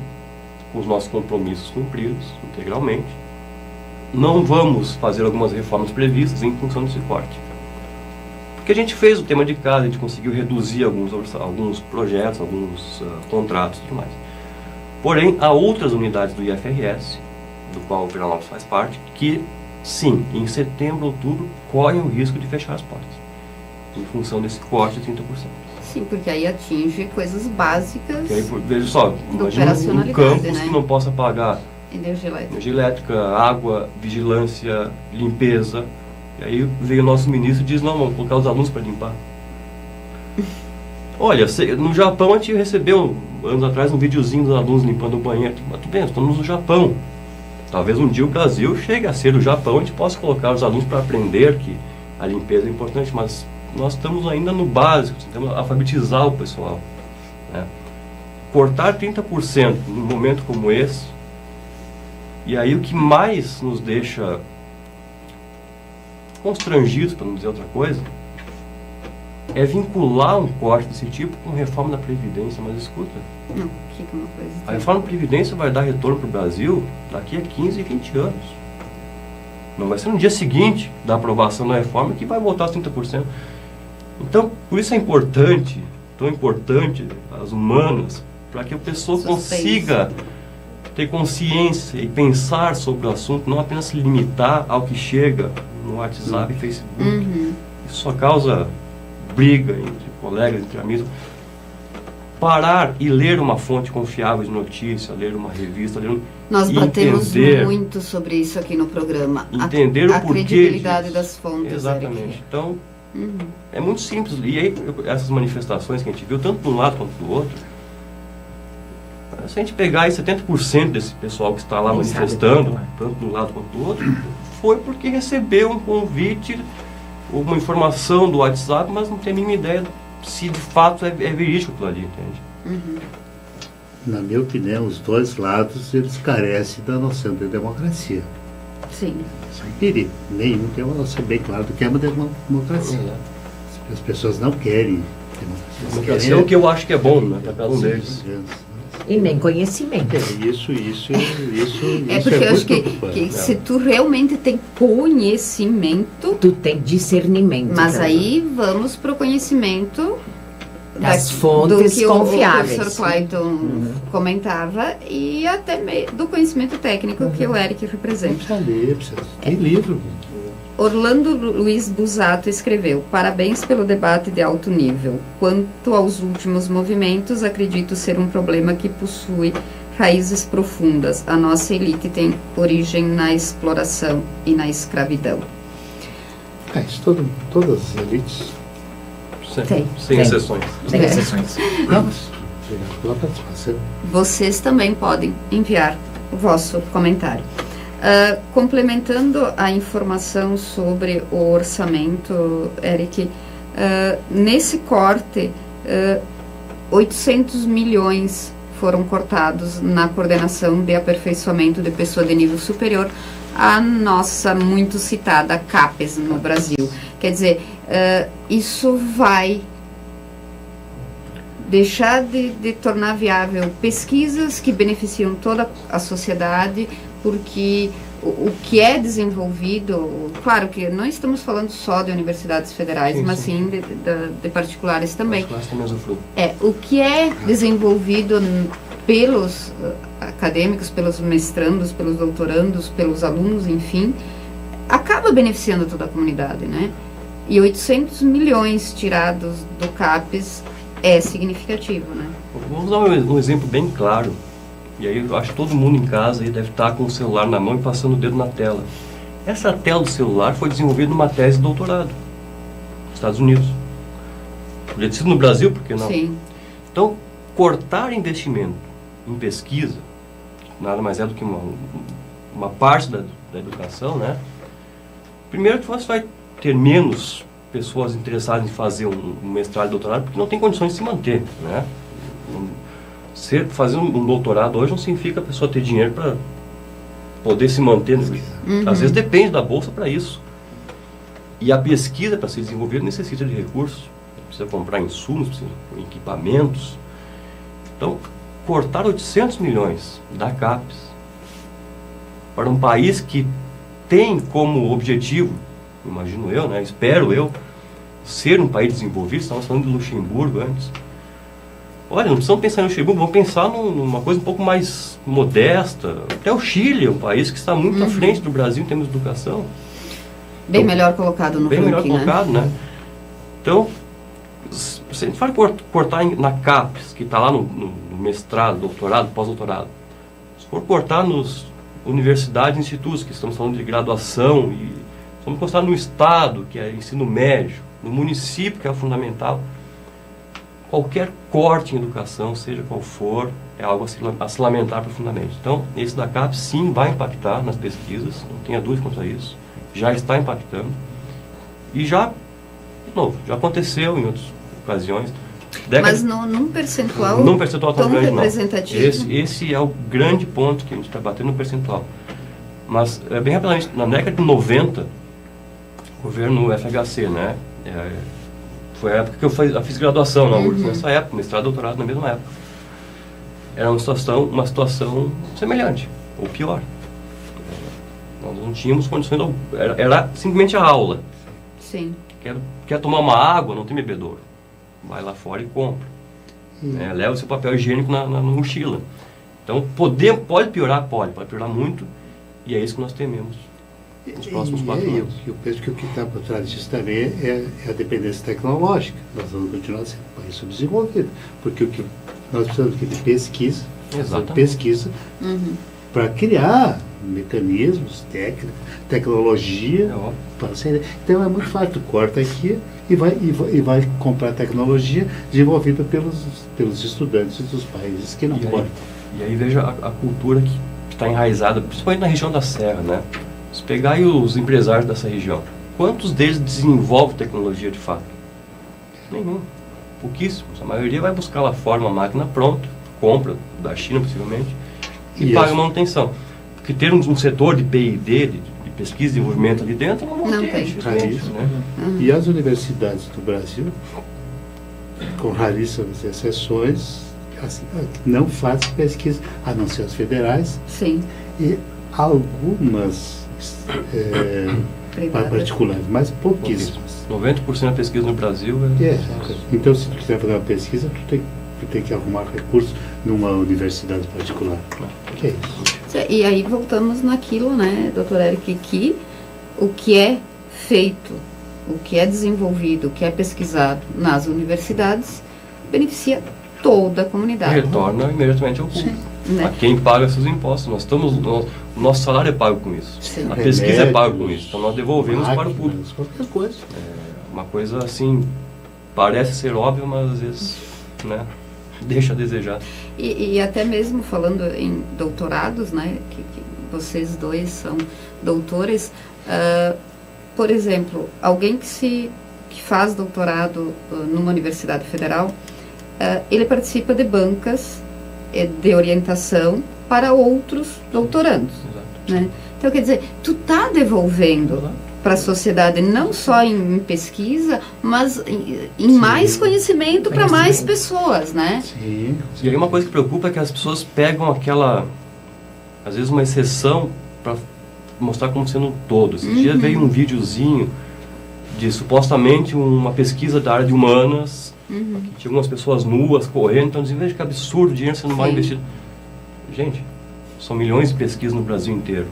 com os nossos compromissos cumpridos integralmente. Não vamos fazer algumas reformas previstas em função desse corte. Porque a gente fez o tema de casa, a gente conseguiu reduzir alguns projetos, alguns contratos e tudo mais. Porém, há outras unidades do IFRS, do qual o Veranópolis faz parte, que sim, em setembro, outubro, correm o risco de fechar as portas, em função desse corte de 30%. Sim, porque aí atinge coisas básicas. E aí, veja só, imagina um campus, né, que não possa pagar energia elétrica, água, vigilância, limpeza. E aí veio o nosso ministro e diz, não, vamos colocar os alunos para limpar. Olha, no Japão a gente recebeu, anos atrás, um videozinho dos alunos limpando o banheiro. Mas tudo bem, estamos no Japão. Talvez um dia o Brasil chegue a ser o Japão, a gente possa colocar os alunos para aprender que a limpeza é importante, mas nós estamos ainda no básico, temos que alfabetizar o pessoal, né? Cortar 30% num momento como esse, e aí o que mais nos deixa constrangidos, para não dizer outra coisa, é vincular um corte desse tipo com reforma da Previdência. Mas escuta, Não, que uma coisa assim. A reforma da Previdência vai dar retorno para o Brasil daqui a 15, 20 anos. Não vai ser no dia seguinte da aprovação da reforma que vai voltar os 30%. Então, por isso é importante, tão importante, as humanas, para que a pessoa consiga ter consciência e pensar sobre o assunto, não apenas se limitar ao que chega no WhatsApp e Facebook. Isso só causa briga entre colegas, entre amigos. parar e ler uma fonte confiável de notícia, ler uma revista, Nós batemos entender, muito sobre isso aqui no programa. Entender o a porquê credibilidade disso. das fontes. Exatamente. Eric. Então, é muito simples. E aí, essas manifestações que a gente viu, tanto de um lado quanto do outro, se a gente pegar aí 70% desse pessoal que está lá manifestando, tanto de um lado quanto do outro, foi porque recebeu um convite, uma informação do WhatsApp, mas não tem a mínima ideia se de fato é verídico aquilo ali, entende? Na minha opinião, os dois lados, eles carecem da noção de democracia. Sim. Sem perigo. Nenhum tem uma noção bem clara do que é uma democracia. As pessoas não querem democracia. Democracia é o que eu acho que é bom, né? Para cada um deles. E nem conhecimento. Isso É porque eu acho que preocupante. se tu realmente tem conhecimento, Tu tem discernimento. mas também. aí vamos para o conhecimento Das fontes do que confiáveis. o professor Clayton comentava e até do conhecimento técnico que o Eric representa. Precisa ler, tem livro. Orlando Luiz Busato escreveu: parabéns pelo debate de alto nível. Quanto aos últimos movimentos, acredito ser um problema que possui raízes profundas. A nossa elite tem origem na exploração e na escravidão. Isso todas as elites. Sem exceções. Sem exceções. Vamos. Obrigado pela participação. Vocês também podem enviar o vosso comentário. Complementando a informação sobre o orçamento, Eric, nesse corte, 800 milhões foram cortados na coordenação de aperfeiçoamento de pessoa de nível superior, a nossa muito citada CAPES no Brasil. Quer dizer, isso vai deixar de tornar viável pesquisas que beneficiam toda a sociedade, porque o que é desenvolvido, claro que não estamos falando só de universidades federais, mas sim de particulares também. O que é desenvolvido pelos acadêmicos, pelos mestrandos, pelos doutorandos, pelos alunos, enfim, acaba beneficiando toda a comunidade, né? E 800 milhões tirados do CAPES é significativo, né? Vamos dar um exemplo bem claro. E aí eu acho que todo mundo em casa aí deve estar com o celular na mão e passando o dedo na tela. Essa tela do celular foi desenvolvida numa tese de doutorado nos Estados Unidos. Podia ter sido no Brasil, por que não? Sim. Então, cortar investimento em pesquisa, nada mais é do que uma parte da educação, né? Primeiro que você vai ter menos pessoas interessadas em fazer um mestrado e doutorado, porque não tem condições de se manter, né? Fazer um doutorado hoje não significa a pessoa ter dinheiro para poder se manter. Às vezes depende da bolsa para isso. E a pesquisa, para ser desenvolvida, necessita de recursos. Precisa comprar insumos, precisa de equipamentos. Então, cortar 800 milhões da CAPES para um país que tem como objetivo, imagino eu, né, espero eu, ser um país desenvolvido. Estamos falando de Luxemburgo antes. Olha, não precisamos pensar em Luxemburgo, vamos pensar numa coisa um pouco mais modesta. Até o Chile é um país que está muito à frente do Brasil em termos de educação. Bem melhor colocado no ranking, melhor colocado, né? Então, se a gente for cortar na CAPES, que está lá no mestrado, doutorado, pós-doutorado, se for cortar nos universidades e institutos, que estamos falando de graduação, e vamos cortar no estado, que é ensino médio, no município, que é o fundamental, qualquer corte em educação, seja qual for, é algo a se lamentar profundamente. Então, esse da CAPES sim vai impactar nas pesquisas, não tenha dúvida quanto a isso, já está impactando, e já aconteceu em outras ocasiões. Mas num percentual tão grande, representativo. Esse é o grande ponto que a gente está batendo no percentual. Mas, bem rapidamente, na década de 90, o governo FHC, né, foi a época que eu fiz graduação na URGS, nessa época, mestrado e doutorado na mesma época. Era uma situação semelhante, ou pior. Nós não tínhamos condições, era simplesmente a aula. Sim. Quer tomar uma água, não tem bebedouro. Vai lá fora e compra. Leva o seu papel higiênico na mochila. Então, pode piorar? Pode piorar muito, e é isso que nós tememos nos próximos 4 anos. Eu penso que o que está por trás disso também é a dependência tecnológica. Nós vamos continuar sendo um país subdesenvolvido, porque o que nós precisamos de pesquisa, para criar mecanismos, tecnologia. Para ser, então é muito fácil, tu corta aqui e vai comprar tecnologia desenvolvida pelos estudantes dos países que não cortam. E aí veja a cultura que está enraizada, principalmente na região da Serra, né? Se pegar aí os empresários dessa região, quantos deles desenvolvem tecnologia de fato? Nenhum. Pouquíssimos. A maioria vai buscar lá fora uma máquina pronta, compra da China possivelmente, e paga manutenção. Porque ter um setor de P&D, de pesquisa e desenvolvimento ali dentro, não tem. Isso, né? E as universidades do Brasil, com raríssimas exceções, assim, não fazem pesquisa, a não ser as federais. Sim. E algumas particulares, mas pouquíssimas. 90% da pesquisa no Brasil Então, se tu quiser fazer uma pesquisa, tu tem que arrumar recursos numa universidade particular. Que é isso? E aí voltamos naquilo, né, doutor Eric, que o que é feito, o que é desenvolvido, o que é pesquisado nas universidades, beneficia toda a comunidade. Retorna imediatamente ao público. Né? A quem paga seus impostos. O nosso salário é pago com isso. Sim. A pesquisa é paga com isso. Então nós devolvemos para o público. Qualquer coisa. Uma coisa assim, parece ser óbvia, mas às vezes, né, deixa a desejar. E até mesmo falando em doutorados, né, que vocês dois são doutores, por exemplo, alguém que faz doutorado numa universidade federal, ele participa de bancas de orientação para outros doutorandos. Né? Então, quer dizer, tu tá devolvendo para a sociedade não só em pesquisa, mas em mais conhecimento para mais pessoas, né? Sim. E aí uma coisa que preocupa é que as pessoas pegam aquela, às vezes uma exceção para mostrar como sendo um todo. Esse dia veio um videozinho de supostamente uma pesquisa da área de humanas, que tinha algumas pessoas nuas correndo, então dizem, veja que absurdo, dinheiro sendo mal investido. Gente, são milhões de pesquisas no Brasil inteiro.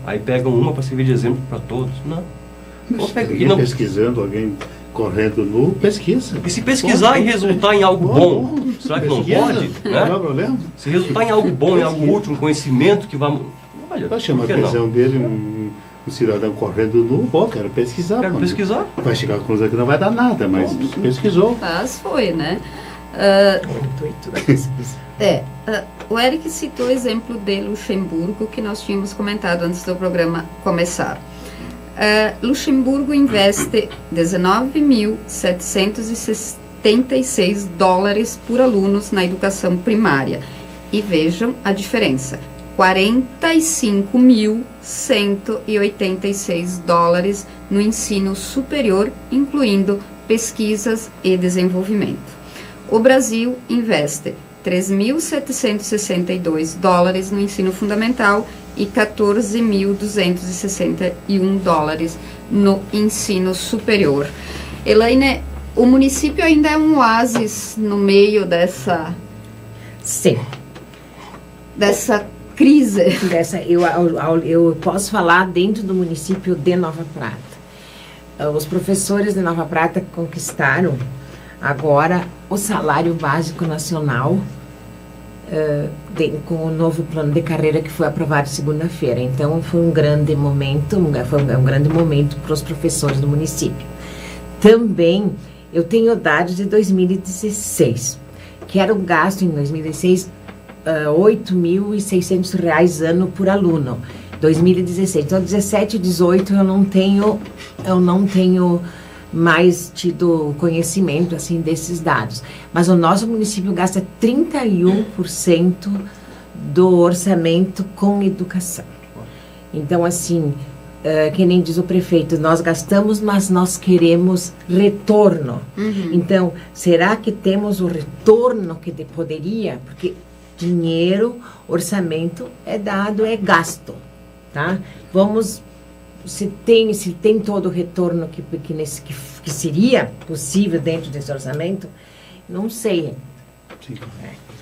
Aí pegam uma para servir de exemplo para todos. Não. Alguém pesquisando, alguém correndo nu, pesquisa. E se pesquisar e resultar em algo bom, será que não pode? Não é problema. Se resultar em algo bom, em algo útil, um conhecimento que vai... Olha, vai chamar a atenção dele um cidadão correndo nu, quero pesquisar. Quero pesquisar. Vai chegar à conclusão que não vai dar nada, mas pesquisou. Mas foi, né? O intuito da pesquisa. O Eric citou o exemplo de Luxemburgo, que nós tínhamos comentado antes do programa começar. Luxemburgo investe $19.776 por alunos na educação primária. E vejam a diferença. $45.186 no ensino superior, incluindo pesquisas e desenvolvimento. O Brasil investe $3.762 no ensino fundamental e $14.261 no ensino superior. Elaine, o município ainda é um oásis no meio dessa... Sim. Dessa crise. Eu posso falar dentro do município de Nova Prata. Os professores de Nova Prata conquistaram agora o salário básico nacional com o novo plano de carreira que foi aprovado segunda-feira. Então foi um grande momento, para os professores do município. Também eu tenho dados de 2016, que era o gasto em 2016 R$8.600 ano por aluno. 2016, então 17 e 18 eu não tenho mais tido conhecimento assim desses dados. Mas o nosso município gasta 31% do orçamento com educação. Então, assim, que nem diz o prefeito, nós gastamos, mas nós queremos retorno. Então, será que temos o retorno que poderia? Porque dinheiro, orçamento é dado, é gasto, tá? Vamos... Se tem todo o retorno que seria possível dentro desse orçamento, não sei. Sim.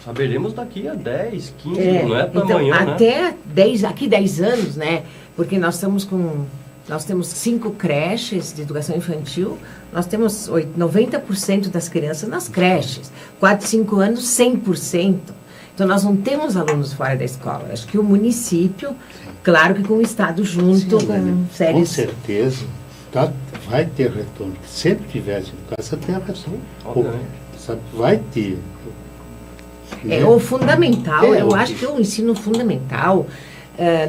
Saberemos daqui a 10, 15, não é para então, amanhã, até 10 anos, né? Porque nós temos 5 creches de educação infantil, nós temos 90% das crianças nas creches, 4, 5 anos, 100%. Então, nós não temos alunos fora da escola. Acho que o município, claro que com o Estado junto, com séries... Com certeza, vai ter retorno. Sempre tiver educação, tem retorno. Sabe, vai ter. O fundamental, eu acho que o ensino fundamental,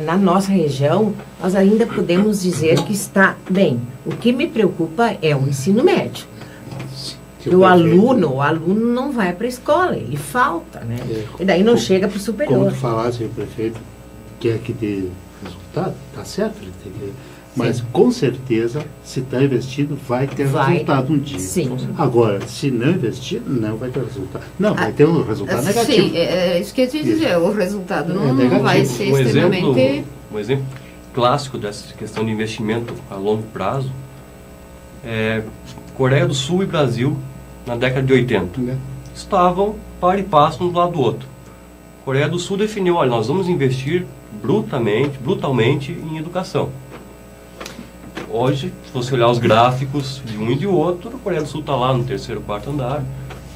na nossa região, nós ainda podemos dizer que está bem. O que me preocupa é o ensino médio. O aluno não vai para a escola, ele falta, né? E daí não chega para o superior. Como tu falaste, o prefeito quer que dê resultado, tá certo, ele tem que... Mas com certeza, se está investido, vai ter resultado um dia. Sim. Agora, se não investir, não vai ter resultado. Não, vai ter um resultado negativo. Sim, é isso que eu ia te dizer. O resultado não vai ser Um extremamente... exemplo clássico dessa questão de investimento a longo prazo é Coreia do Sul e Brasil, na década de 80. Estavam par e passo um do lado do outro. Coreia do Sul definiu, olha, nós vamos investir brutalmente em educação. Hoje, se você olhar os gráficos de um e de outro, a Coreia do Sul está lá no 3º, 4º andar.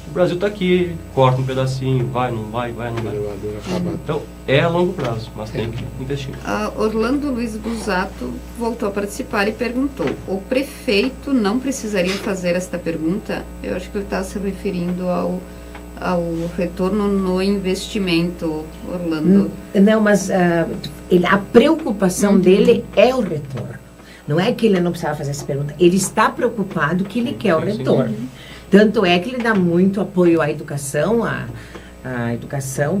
O Brasil está aqui, corta um pedacinho, vai, não vai. Então, é a longo prazo, mas tem que investir. Orlando Luiz Busato voltou a participar e perguntou: o prefeito não precisaria fazer esta pergunta? Eu acho que ele está se referindo ao retorno no investimento, Orlando. Não, mas a preocupação dele é o retorno. Não é que ele não precisava fazer essa pergunta. Ele está preocupado que ele quer o retorno. Tanto é que ele dá muito apoio à educação,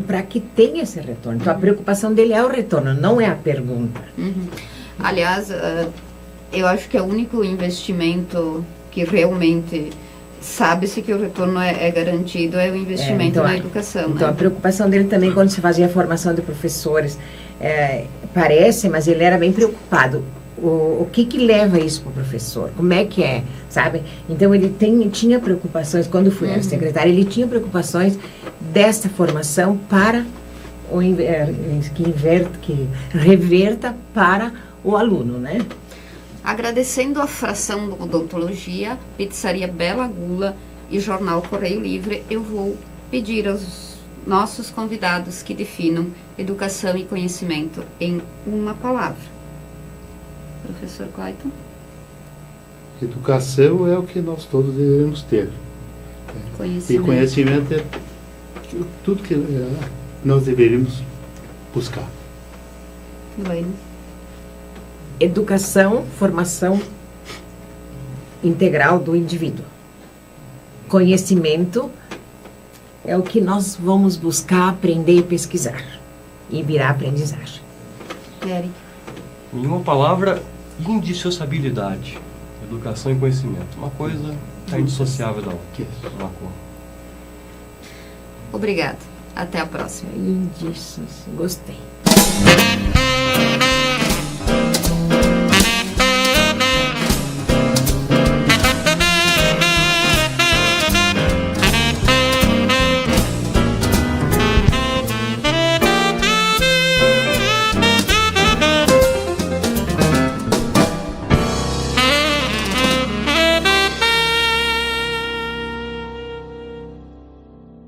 para que tenha esse retorno. Então, a preocupação dele é o retorno, não é a pergunta. Aliás, eu acho que é o único investimento que realmente sabe-se que o retorno é garantido é o investimento na educação. Então, né? A preocupação dele também, quando se fazia a formação de professores, parece, mas ele era bem preocupado. O que leva isso para o professor? Como é que é, sabe? Então, ele tinha preocupações, quando fui secretário, ele tinha preocupações desta formação para que reverta para o aluno, né? Agradecendo a fração do Odontologia, Pizzaria Bela Gula e Jornal Correio Livre, eu vou pedir aos nossos convidados que definam educação e conhecimento em uma palavra. Professor Clayton? Educação é o que nós todos devemos ter. E conhecimento é tudo que nós deveríamos buscar. Bueno. Educação, formação integral do indivíduo. Conhecimento é o que nós vamos buscar, aprender e pesquisar. E virar aprendizagem. Eric? Em uma palavra, indissociabilidade. Educação e conhecimento. Uma coisa é indissociável da outra. Obrigada. Até a próxima. Gostei.